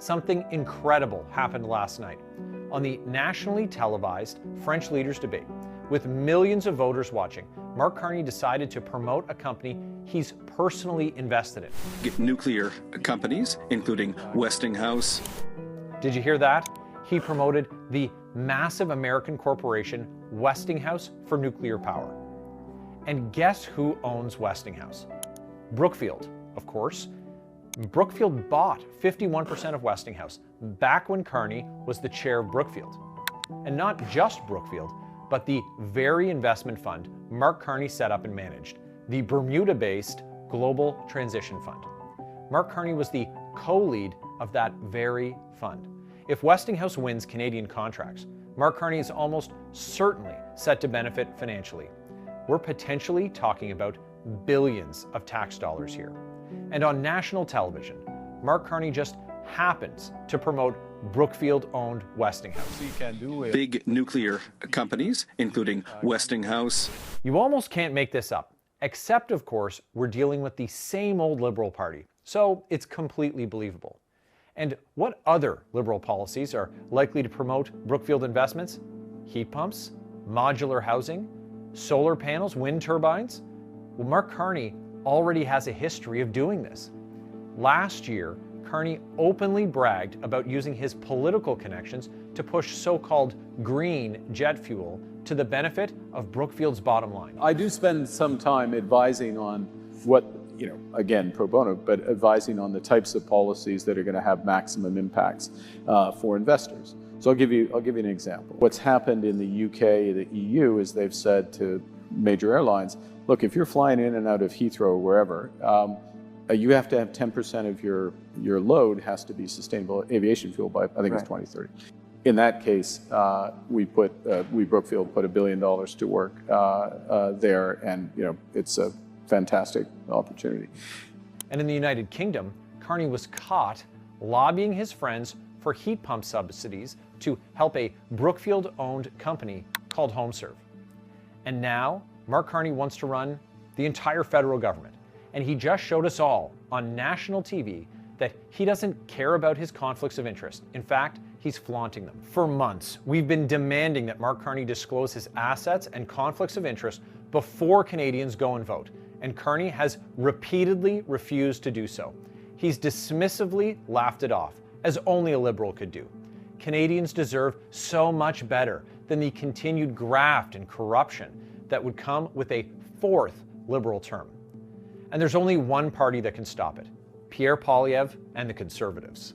something incredible happened last night. On the nationally televised French leaders' debate, with millions of voters watching, Mark Carney decided to promote a company he's personally invested in. Nuclear companies, including Westinghouse. Did you hear that? He promoted the massive American corporation Westinghouse for nuclear power. And guess who owns Westinghouse? Brookfield, of course. Brookfield bought 51% of Westinghouse back when Carney was the chair of Brookfield. And not just Brookfield, but the very investment fund Mark Carney set up and managed, the Bermuda-based Global Transition Fund. Mark Carney was the co-lead of that very fund. If Westinghouse wins Canadian contracts, Mark Carney is almost certainly set to benefit financially. We're potentially talking about billions of tax dollars here. And on national television, Mark Carney just happens to promote Brookfield-owned Westinghouse. Big nuclear companies, including Westinghouse. You almost can't make this up, except, of course, we're dealing with the same old Liberal Party, so it's completely believable. And what other Liberal policies are likely to promote Brookfield investments? Heat pumps, modular housing, solar panels, wind turbines? Well, Mark Carney already has a history of doing this. Last year, Carney openly bragged about using his political connections to push so-called green jet fuel to the benefit of Brookfield's bottom line. I do spend some time advising on what, again, pro bono, but advising on the types of policies that are going to have maximum impacts for investors. So I'll give you an example. What's happened in the UK, the EU, is they've said to major airlines, look, if you're flying in and out of Heathrow or wherever, you have to have 10% of your load has to be sustainable aviation fuel by, I think it's 2030. In that case, we Brookfield put $1 billion to work there, and it's a fantastic opportunity. And in the United Kingdom, Carney was caught lobbying his friends for heat pump subsidies to help a Brookfield-owned company called HomeServe. And now, Mark Carney wants to run the entire federal government. And he just showed us all on national TV that he doesn't care about his conflicts of interest. In fact, he's flaunting them. For months, we've been demanding that Mark Carney disclose his assets and conflicts of interest before Canadians go and vote. And Carney has repeatedly refused to do so. He's dismissively laughed it off, as only a Liberal could do. Canadians deserve so much better than the continued graft and corruption that would come with a fourth Liberal term. And there's only one party that can stop it: Pierre Poilievre and the Conservatives.